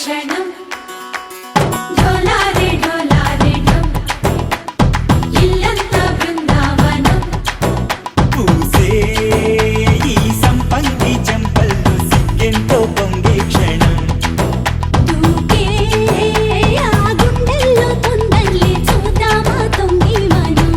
క్షణం ఢోలారే ఢోలారే ఢం ఇల్లంతా బృందావనం పూసే ఈ సంపంగి చెంపల్లో సిగ్గెంతో పొంగే క్షణం దూకే ఆ గుండెల్లో తొందరలే చూద్దామా తొంగి మనం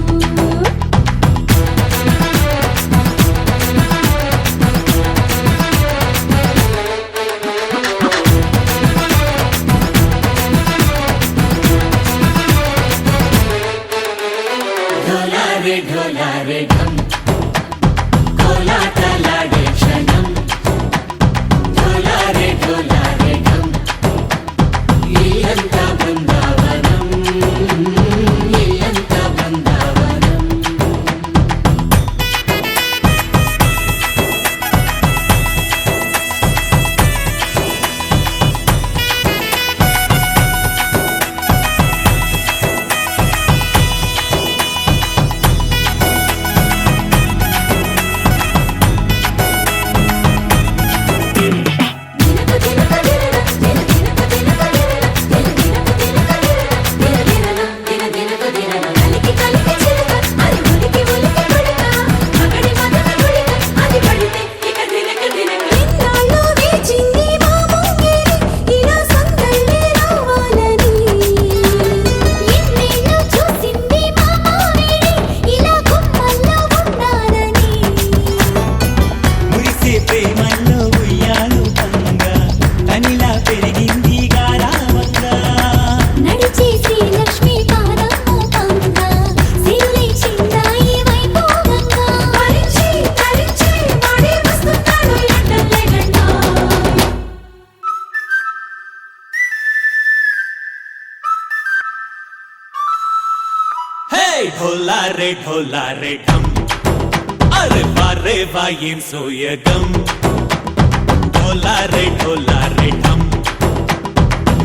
ఢోలారే ఢోలారే ఢం కోలాటలాడే క్షణం ఢోలారే ఢోలారే ఢం ఇల్లంతా బృందావనం ఇల్లంతా బృందావనం మురిసే ప్రేమల్లో ఉయ్యాలు పంగా తనిలా పెరిగింది గారావంగా నడిచే శ్రీలక్ష్మి పాదము పంగా సిరులై చిందాయి వైభోగంగా పరిచి పరిచి వాడే వస్తున్నాడు ఎండలే గంట హే ఢోలారే ఢోలారే ఢం అరే వారే వాయేం సోయగం ఢోలారే ఢోలారే ఢం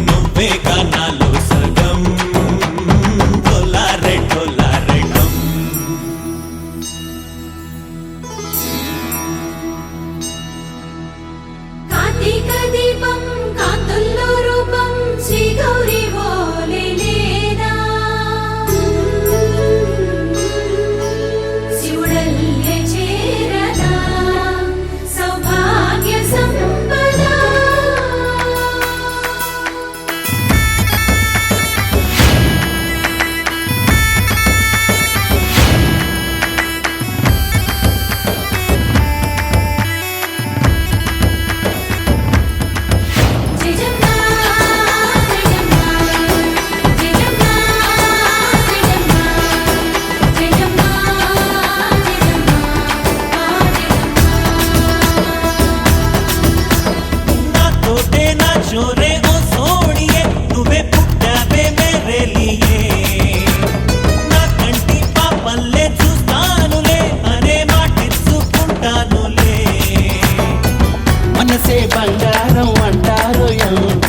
నువ్వే గానాలో సగం ఢోలారే ఢోలారే ఢం కార్తీక దీపం కాంతుల్లో రూపం శ్రీ గౌరీ ఓలే లేదా శివుడల్లే చేరదా సౌభాగ్య సంపద జయజమ్మా జయజమ్మా జయజమ్మా జయజమ్మా జయజమ్మా నా తోటే నా చోరే ఓ సోడియే నువ్వే పుట్టావే మేరే లియే నా కంటి పాపల్లే చూస్తానులే అనే మాటిచ్చుకుంటానులే మనసే బంగారం అంటారు ఎంత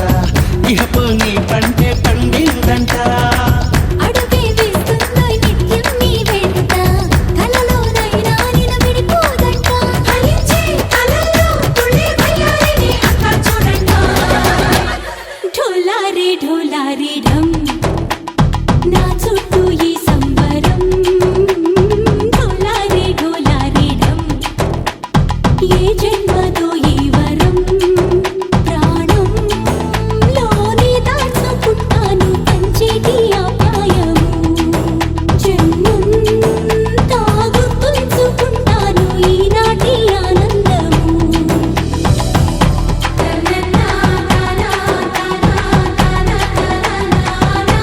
ఇహపు నీ పంటే పండిందంట అడుగే వేస్తున్న నిత్యం నీ వెంట కలలోనైనా నిన్ను విడిపోదంట ఫలించే కలల్లో తుళ్ళి వయ్యారిని అంతా చూడంట ఢోలారే ఢోలారే ఢం నా చుట్టూ ఈ సంబరం ఢోలారే ఢోలారే ఢం ఏ జన్మదో ఈ వరం ప్రాణం లోని దాచుకుంటాను పంచేటి ఆప్యాయము జన్మం తాగుతుంచుకుంటాను ఈనాటి ఆనందము తననా తనా తనా తనా తనా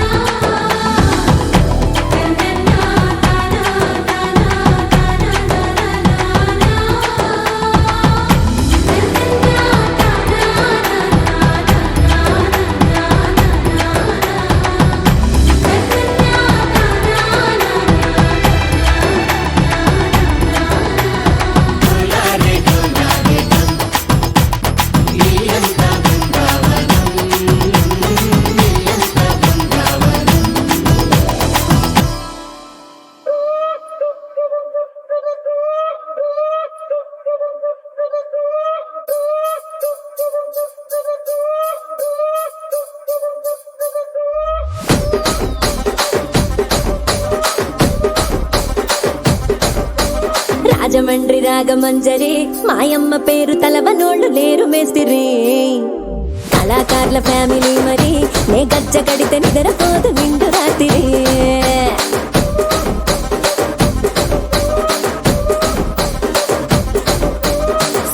రాజమండ్రి రాగమంజరి మాయమ్మ పేరు తలవనోళ్ళు లేరు మేస్తిరి కళాకారుల ఫ్యామిలీ మరి నే గజ్జ కడితే నిద్రపోదు నిండు రాత్రి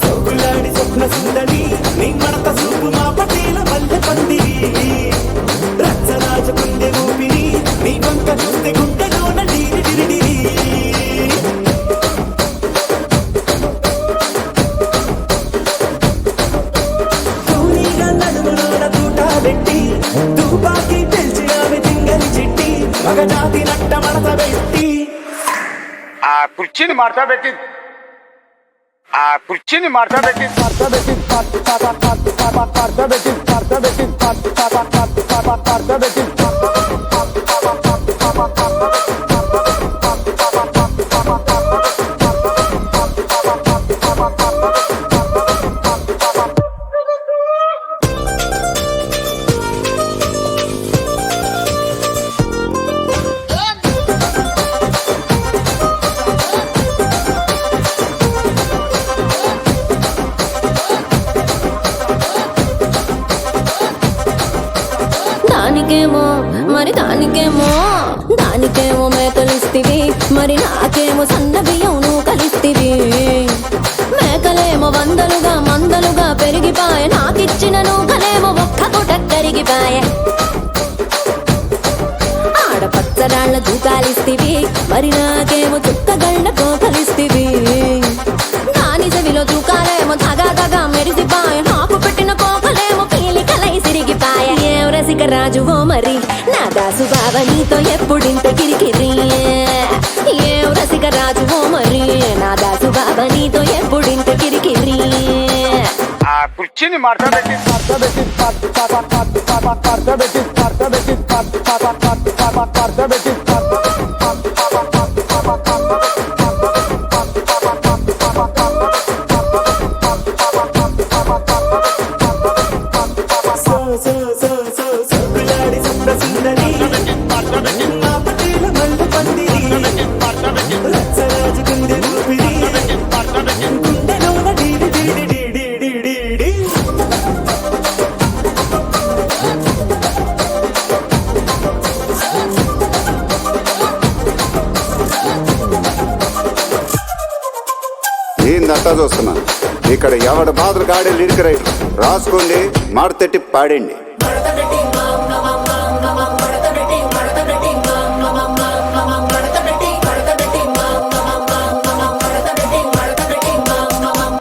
సోకులాడి స్వప్న సుందరి నీ మడత సూపు మా పటేల మల్లె పందిరి రచ్చరాజ కుందె ఊపిరి నీ వంక చూస్తే గుండెలోన డీరి డిరిడిరి కూలీగా నడుములోన తూట పెట్టి తుపాకి పెంచి ఆమె తింగని చిట్టి మగజాతి నట్ట మడత పెట్టి ఆ కుర్చీని మార్చబెట్టి ఆ కుర్చీని మార్చబెట్టి దానికేమో మరి దానికేమో మేకలిస్తివి మరి నాకేమో సన్న బియ్యం నువ్వు కలిస్తివి మేకలేమో మందలుగా పెరిగిపాయ నాకిచ్చిన నూకలేమో ఒక్క పూట కరిగిపాయ ఆడపచ్చరాళ్ళ దూకాలిస్తివి మరి నాకేమో చుక్కగళ్ళ కోకలిస్తివి దాని చెవిలో దూకాలేమో తగా మెరిసిపాయ నాకు పెట్టిన కోకలేమో పీలికలై సిరిగిపాయ ఏం రసిక రాజువో మరి నా దాసు బావ నీతో ఎప్పుడింత కిరికిరి ఏం రసిక రాజువో మరి నా దాసు బావ నీతో ఎప్పుడింత కిరికిరి ఆ కుర్చీని మార్చబెట్టి సోకులాడి స్వప్న సుందరి మా పటేల మల్లె పందిరి రచ్చరాజ కుందె ఊపిరి గుండెలోన డీడి డీడి డీడి డీడి డీ ఏందంతా చూస్తున్నా ఇక్కడ ఎవడి బాధలు కాడే లిరిక్ రైటర్ రాసుకోండి మాడతెట్టి పాడండి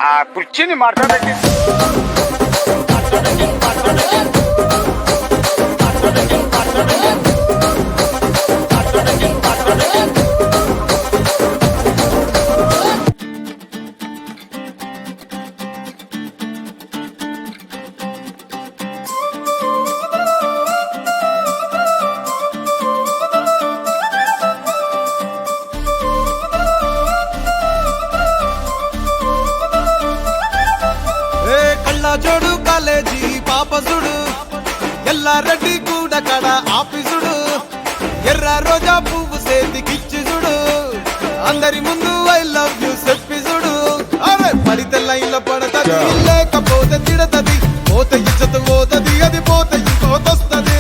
ఆ కుర్చీని మార్చబెట్టి జోడు కాలేజీ పాపసుడు ఎల్లారెడ్డి కూడా కడ ఆఫీసుడు ఎర్ర రోజా పువ్వు సేతికిచ్చి చూడు అందరి ముందు ఐ లవ్ యూ చెప్పిసుడు అరే పడితే లైన్లో పడతది లేకపోతే తిడతది పోత ఇచ్చత పోతది అది పోత ఇంకోతొస్తది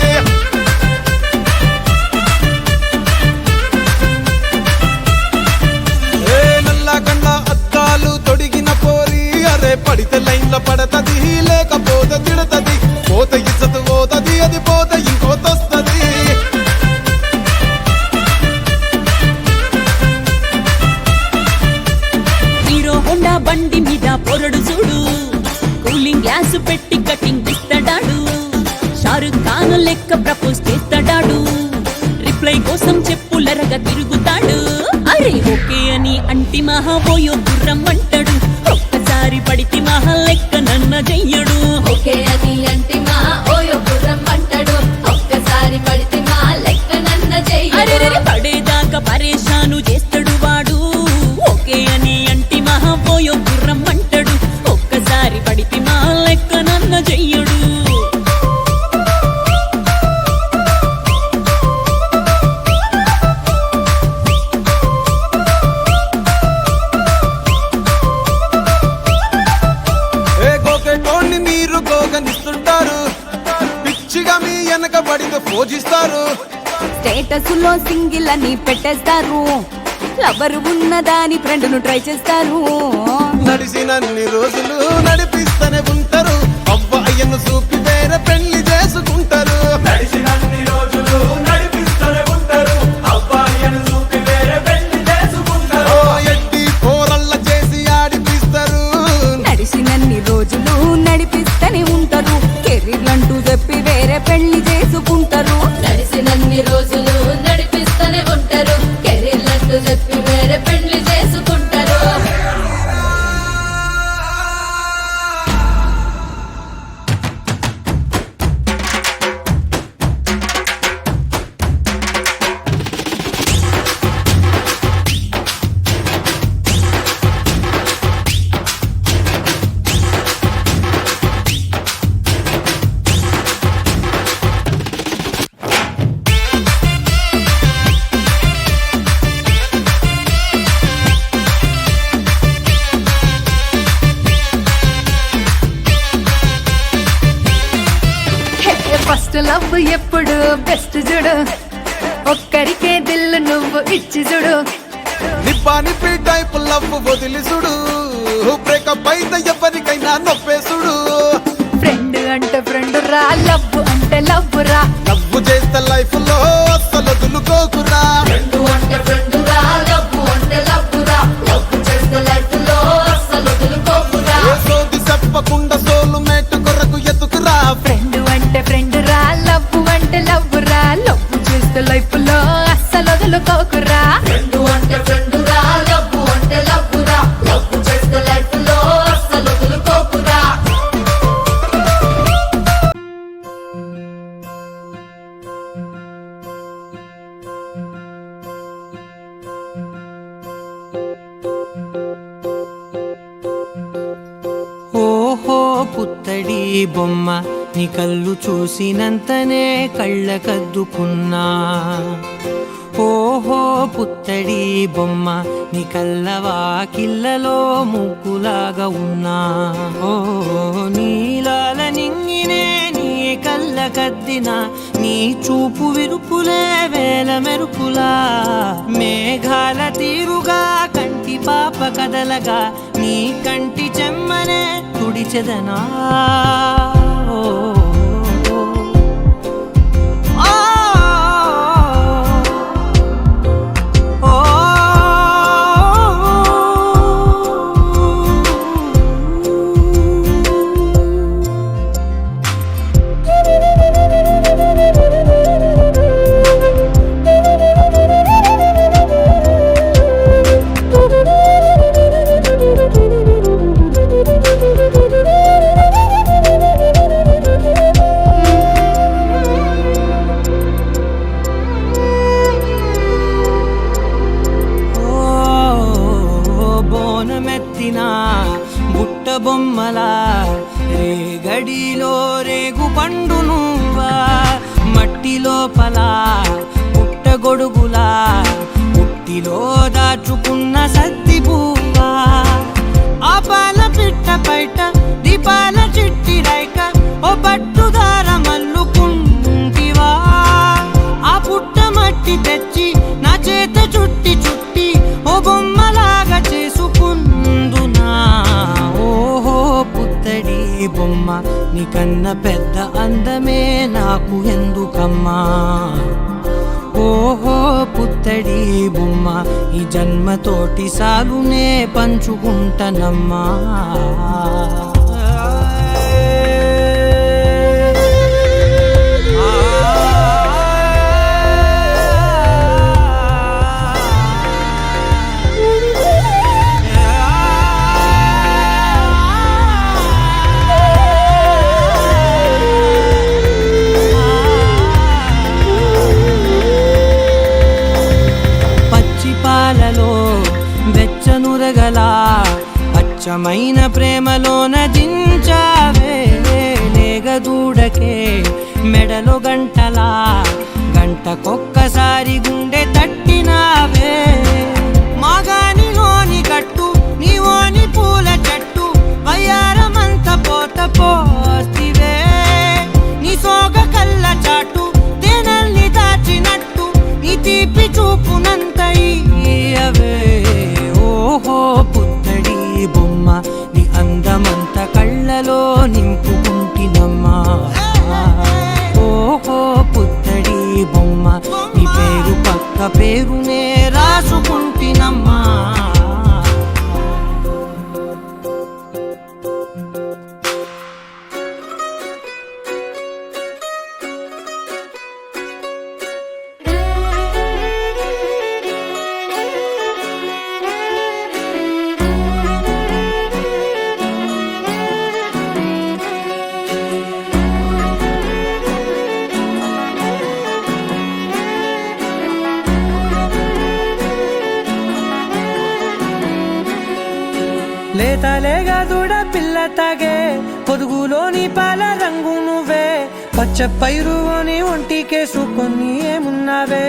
నల్ల కళ్ళ అద్దాలు తొడిగిన పోరి అరే పడితే లైన్లో పడతది లేకపోతే తిడతది పోత ఇచ్చత పోతది అది పోత ఇంకోతొస్తది హీరో హోండా బండి మీద పొరడు చూడు కూలింగ్ గ్లాస్ పెట్టి కటింగ్ ఇస్తాడాడు షారుఖ్ ఖాన్ లెక్క ప్రపోజ్ చేస్తాడాడు రిప్లై కోసం చెప్పులరగా తిరుగుతాడు అరే ఓకే అని అంటి మహా పోయో గుర్రం అంటాడు ఒక్కసారి పడితే మహా లెక్క నన్న చెయ్యడు ఓకే అని అంటే మా ఓయో గుర్రం అంటాడు ఒక్కసారి పడితే మా లెక్క నన్న అరే పడేదాకా పరేషాను చేస్తాడు వాడు ఓకే అని అంటి మహా పోయో గుర్రం అంటాడు ఒక్కసారి పడితే మా లెక్క నన్న చెయ్యడు వెనకబడితే పూజిస్తారు. స్టేటస్ లో సింగిల్ అని పెట్టేస్తారు. లవర్ ఉన్నదాని ఫ్రెండ్ ను ట్రై చేస్తారు. నడిచినన్ని రోజులు నడిపిస్తూనే ఉంటారు. అబ్బాయిను చూపి వేరే పెళ్లి చేసుకుంటారు. నడిచినన్ని రోజులు నడిపిస్తూనే ఉంటారు. అబ్బాయిను చూపి వేరే పెళ్లి చేసుకుంటారు. ఎట్టి పోరల్ల చేసి ఆడిపిస్తారు. నడిచినన్ని రోజులు నడిపిస్తూనే ఉంటారు. కెరీర్ అంటూ చెప్పి వేరే పెళ్లి చేసుకుంటారు. నడిసినన్ని రోజులు నడిపిస్తూనే ఉంటారు. కెరీర్లంటూ చెప్పి వేరే పెళ్లి చేసుకుంటారు. ఫస్ట్ లవ్ ఎప్పుడు బెస్ట్ చూడు. ఒక్కరికే దిల్లు నువ్వు ఇచ్చి చూడు. నిబ్బా నిప్పి టైప్ లవ్ వదిలి చూడు. బ్రేకప్ అయితే ఎవరికైనా నొప్పేసుడు. ఫ్రెండ్ అంటే ఫ్రెండ్ రా, లవ్ అంటే లవ్ రా. లవ్ చేస్తే లైఫ్ లో అస్సలు వదులుకోకురా. ఫ్రెండ్ అంటే ఫ్రెండ్ రా, లవ్ అంటే లవ్ రా. లవ్ చేస్తే లైఫ్ లో అస్సలు వదులుకోకురా. ఏ సోది చెప్పకుండా సోలు మేట్ కొరకు ఎతుకురా. ఫ్రెండ్ అంటే ఫ్రెండ్ రా, లవ్ అంటే లవ్ రా. లవ్ చేస్తే లైఫ్ లో అస్సలు వదులుకోకురా. ఫ్రెండ్ అంటే ఫ్రెండ్ రా, లవ్ అంటే లవ్ రా. లవ్ చేస్తే లైఫ్ లో అస్సలు వదులుకోకురా. ఓహో పుత్తడి బొమ్మ నీ కళ్ళు చూసినంతనే కళ్ళకద్దుకున్నా. ఓహో పుత్తడి బొమ్మ నీ కళ్ళవాకిళ్ళలో ముగ్గులాగా ఉన్నా. ఓ నీలాల నింగినే నీ కళ్ళకద్దిన నీ చూపు విరుపులే వేల మెరుపులా. మేఘాల తీరుగా కంటి పాప కదలగా నీ కంటి చెమ్మనే తుడిచెదనా. బుట్ట బొమ్మలా రేగడిలో రేగు పండు నువ్వా. మట్టి లోపల పుట్ట గొడుగులా పుట్టిలో దాచుకున్న సత్తి పువ్వా. ఆ పాల పిట్ట బయట దీపాల చిట్టి రైక ఓ పట్టుదార మల్లుకుంటివా. ఆ పుట్ట మట్టి తెచ్చి నా చేత చుట్టి చుట్టి ఓ బొమ్మలాగా చేసుకుందునా. ఓహో పుత్తడి బొమ్మ నీకన్న పెద్ద అందమే నాకు ఎందుకమ్మా. ఓహో పుత్తడి బొమ్మ ఈ జన్మతోటి సాలునే పంచుకుంటనమ్మా. వెచ్చనురగల అచ్చమైన ప్రేమలోన దించావే. లేగదూడకే మెడలో గంటలా గంటకొక్కసారి గుండె తట్టినావే. మాగానిలోని గట్టు నీవోని పూల చెట్టు వయ్యారమంత పోత పోస్తివే. నీ సోగ కళ్ళ చాటు లేతలేగా దూడ పిల్ల తాగే పొదుగులోని పాల రంగు నువ్వే పచ్చ పైరుని ఒంటికేసుకొని ఏమున్నావే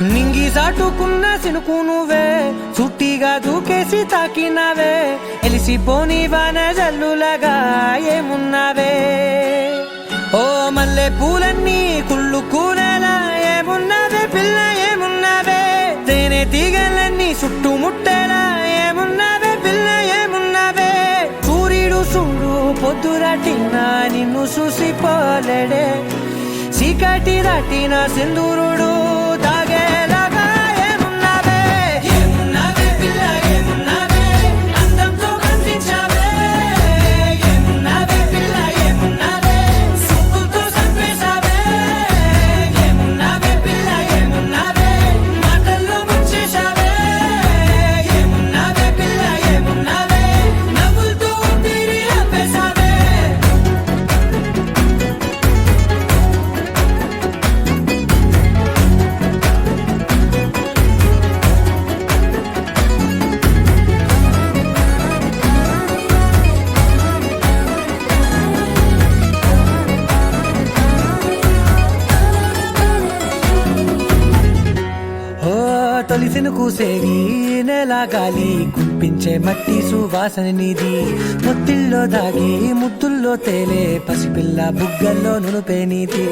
నింగి సాటుకున్న సినుకు నువ్వే చుట్టిగా దూకేసి తాకినావే ఎలిసిపోని వాన జల్లులగా ఏమున్నావే ఓ మల్లె పూలన్నీ కుళ్ళు కూరలా ఏమున్నావే పిల్ల ఏమున్నావే తేనె తీగలన్నీ చుట్టుముట్టేలా ఏమున్నావే పిల్ల ఏమున్నావే సూర్యుడు చూడు పొద్దురాటిన నిన్ను చూసిపోలేడే చీకటి దాటిన సింధూరుడు తాగేలాగా ఏమున్నావే ఏమున్నావే పిల్ల ఏమున్నావే అందంతో కనిపించావే ఏమున్నావే పిల్ల ఏమున్నావే సుక్కుతో చంపేశావే ఏమున్నావే పిల్ల ఏమున్నావే మాటల్లో ముంచేశావే ఏమున్నావే పిల్ల ఏమున్నావే నవ్వులతో ఊపిరి ఆపేశావే తొలిసిన కూసేవి నెల గాలి కుప్పించే మట్టి సువాసన నీది ముత్తిల్లో దాగి ముద్దుల్లో తేలే పసిపిల్ల బుగ్గల్లో నునుపే నీది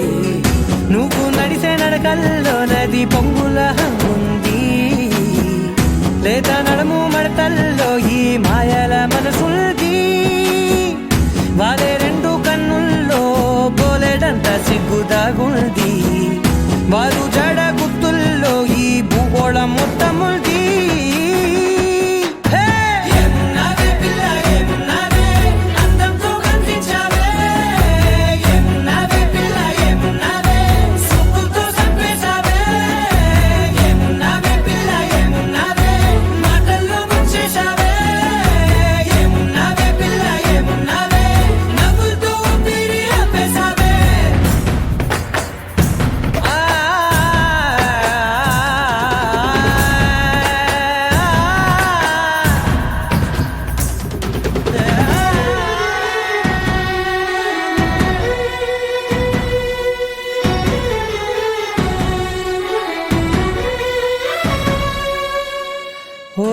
నువ్వు నడిసే నడకల్లో నది పొంగుల హంగుంది లేదా నడము మడతల్లో ఈ మాయల మనసుంది వారే రెండు కన్నుల్లో బోలెడంత సిగ్గుదాగుంది వారు జడ గుర్తుల్లో ఈ భూగోళం మొత్తముంది ఏమున్నావే పిల్ల ఏమున్నావే అందంతో కనిపించావే ఏమున్నావే పిల్ల ఏమున్నావే సుక్కుతో చంపేశావే ఏమున్నావే పిల్ల ఏమున్నావే మాటల్లో ముంచేశావే ఏమున్నావే పిల్ల ఏమున్నావే నవ్వులతో ఊపిరి ఆపేశావే ఓ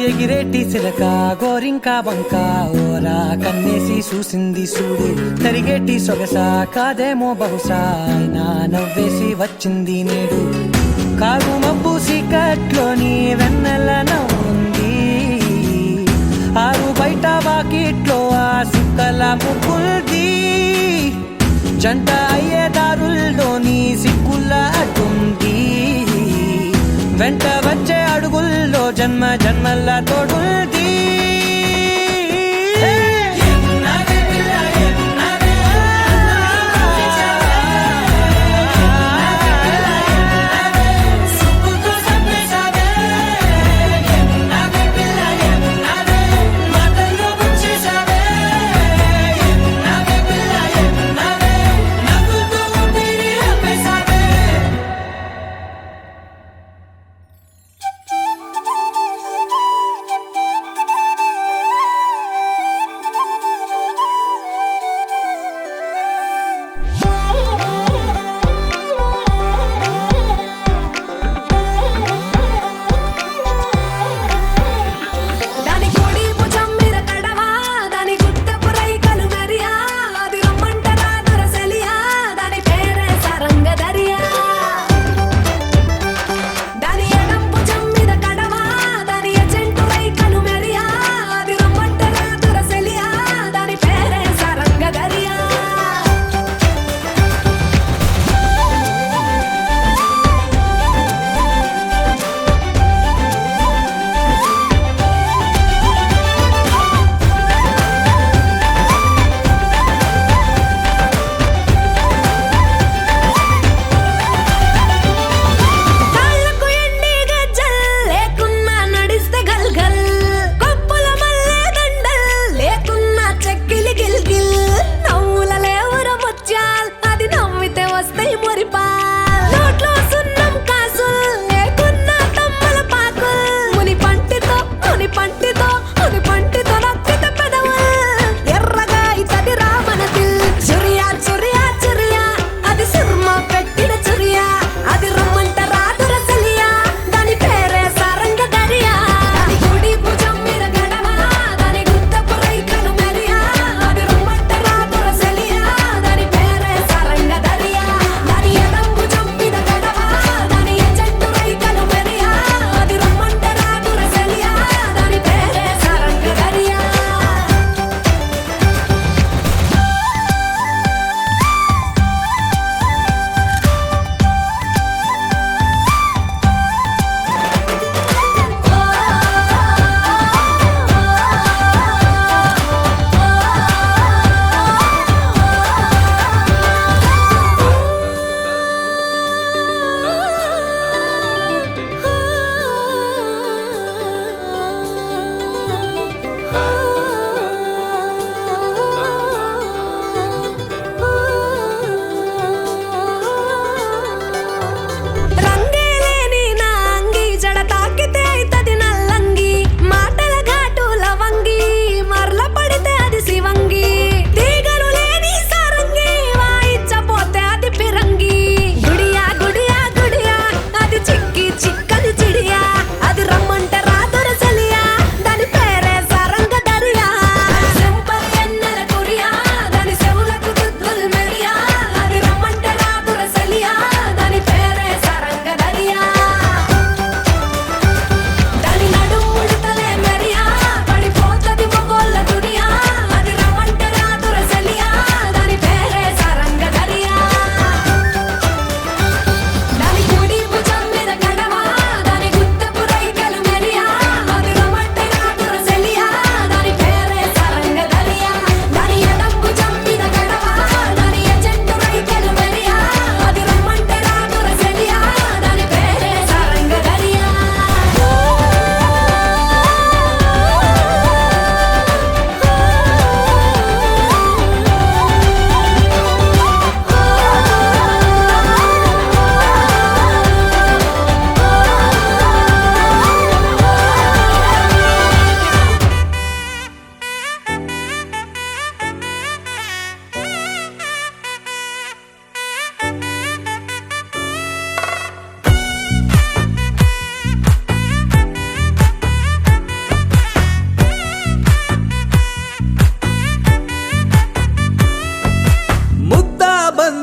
ఎగిరేటి సిలక గోరింక బంక ఓరా కన్నేసి చూసింది చూడు తరిగేటి సొగస కాదేమో బహుశా అయినా నవ్వేసి వచ్చింది నేడు కారు మబ్బు సీకట్లోని వెన్నెల నవ్వుంది ఆరు బయట వాకిట్లో ఆ సుక్కల ముగ్గుల్ది జంట అయ్యే దారుల్లోని సిగ్గుల అడ్డుంది వెంట వచ్చే అడుగుల్లో జన్మ జన్మల తోడుంది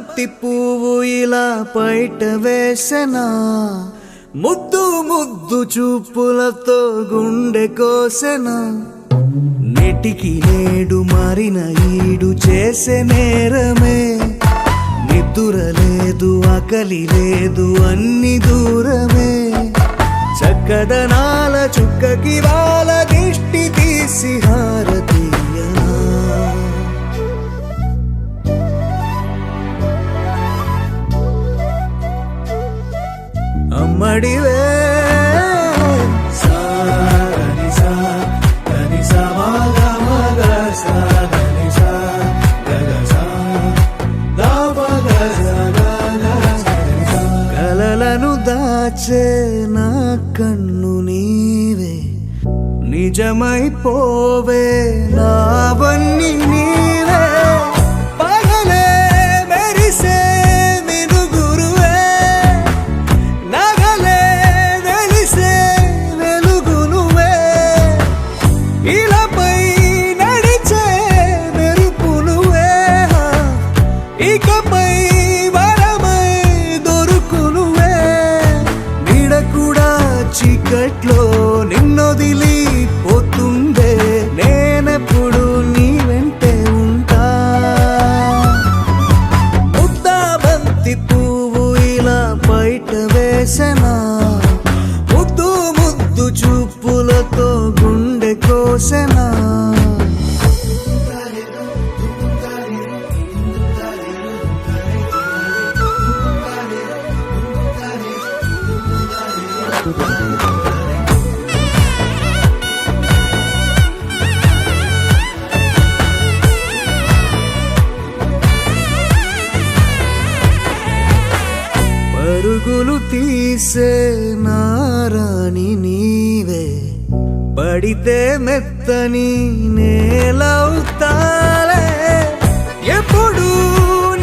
బంతి పువ్వు ఇలా బయట వేసెనా ముద్దు ముద్దు చూపులతో గుండె కోసెనా నెటికి నేడు మారిన ఈడు చేసే నేరమే నిద్ర లేదు ఆకలి లేదు అన్ని దూరమే చక్కదనాల చుక్కకి వాళ్ళ దిష్టి తీసి హారతీయనా అమ్మడివే కలలను దాచే నా కన్ను నీవే నిజమైపోవే నావన్నీ నీవే పగలే మెరిసే మినుగురువే నగలే వెలిసే వెలుగు నువ్వే ఇలాపై నడిచే మెరుపు నువ్వే ఇకపై వరమై దొరుకు నువ్వే నీడ కూడా చీకట్లో నిన్నొదిలి పోతుందే నేనెప్పుడు నీ వెంటే ఉంటా ముద్దా బంతి పువ్వు ఇలా బయట వేసెనా ముద్దు ముద్దు చూపులతో గుండె కోసెనా పరుగులు తీసే నారాణి నీవే పడితే మెత్తని నేలవుతాలే ఎప్పుడు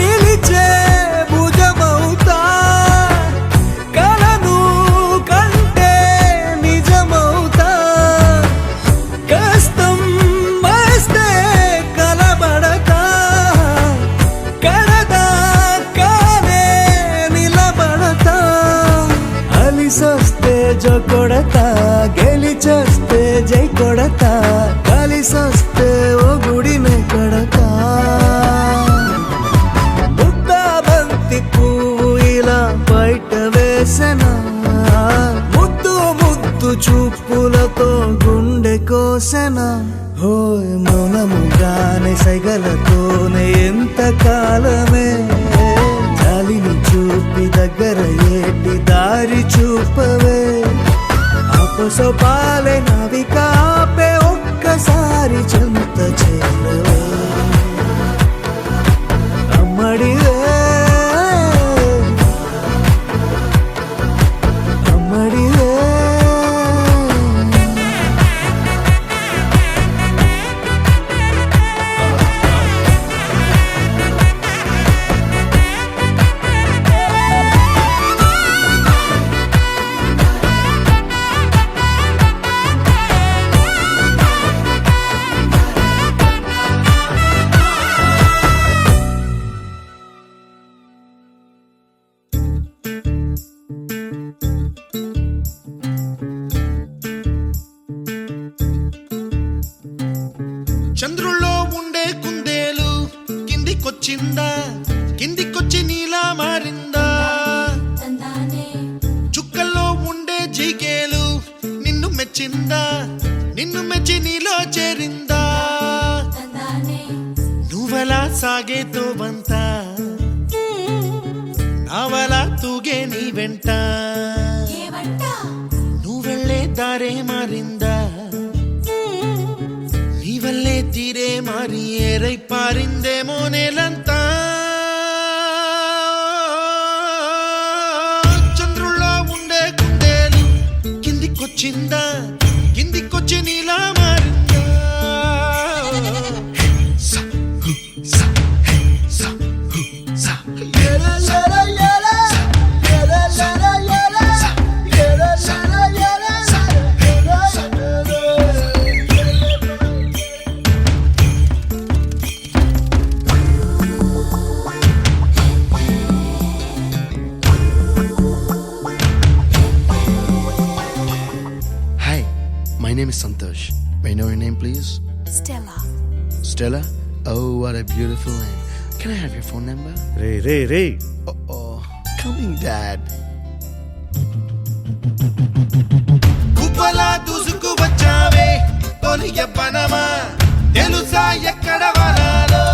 నిలిచే భుజమవుతా కలను కంటే నిజమవుతా కష్టం వస్తే కలబడతా కడదా కానే నిలబడతా అలిసొస్తే జో కొడతా గెలిచొస్తే జై కొడతా కలిసొస్తే ఓ గుడినే కడతా ముద్దా బంతి పువ్వు ఇలా బయట వేసెనా ముద్దు ముద్దు చూపులతో గుండె కోసెనా హోయ్ మౌనముగానే సైగలతోనే ఎంత కాలమే జాలిని చూపి దగ్గర ఏటి దారి చూపవే అపసోపాలే నావిక ఆపే ఒక్కసారి చెంత చేరవే అమ్మడివే అమ్మడివే చంద్రుల్లో ఉండే కుందేలు కిందికొచ్చిందా కిందికొచ్చి నీలా మారిందా చుక్కల్లో ఉండే జీకేలు నిన్ను మెచ్చిందా నిన్ను మెచ్చి నీలో చేరిందా నువ్వలా సాగేతో బంత నావలా తూగే నీ వెంట నువ్వెళ్ళే దారే మారిందా నీవల్లే తీరే మారి ఏరై పారిందేమో నేలంతా చంద్రుల్లో ఉండే కుందేలు కిందికొచ్చిందా కిందికొచ్చి నీలా మారిందా సా, హు, సా, హే, సా, హు, సా. ఎల, ఎల, ఎల. ఎల, ఎల, ఎల. ఎల, ఎల, ఎల. ఎల, ఎల, ఎల. name is Santosh. May I know your name, please? Stella. Stella? Oh, what a beautiful name. Can I have your phone number? Ray Oh, coming, Dad. కుప్పలా దూసుకు వచ్చావే తొలి ఎవ్వనమా తెలుసా ఎక్కడ వనాలో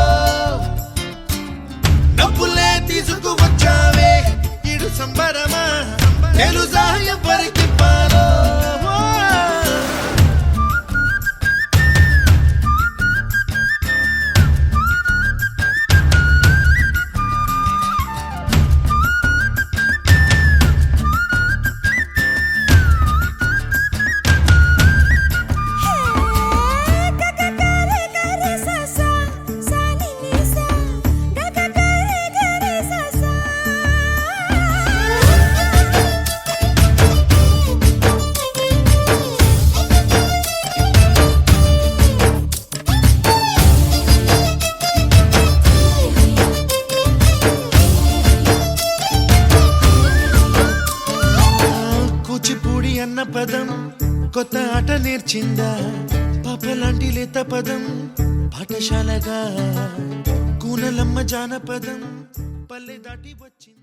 డబ్బులే తీసుకు వచ్చావే ఇడు సంబరమా తెలుసా ఎవరికి పాలో కూచిపూడి అన్న పదం కొత్త ఆట నేర్చిందా పాపలాంటి లేత పదం పాఠశాలగా కూనలమ్మ జానపదం పల్లె దాటి వచ్చింది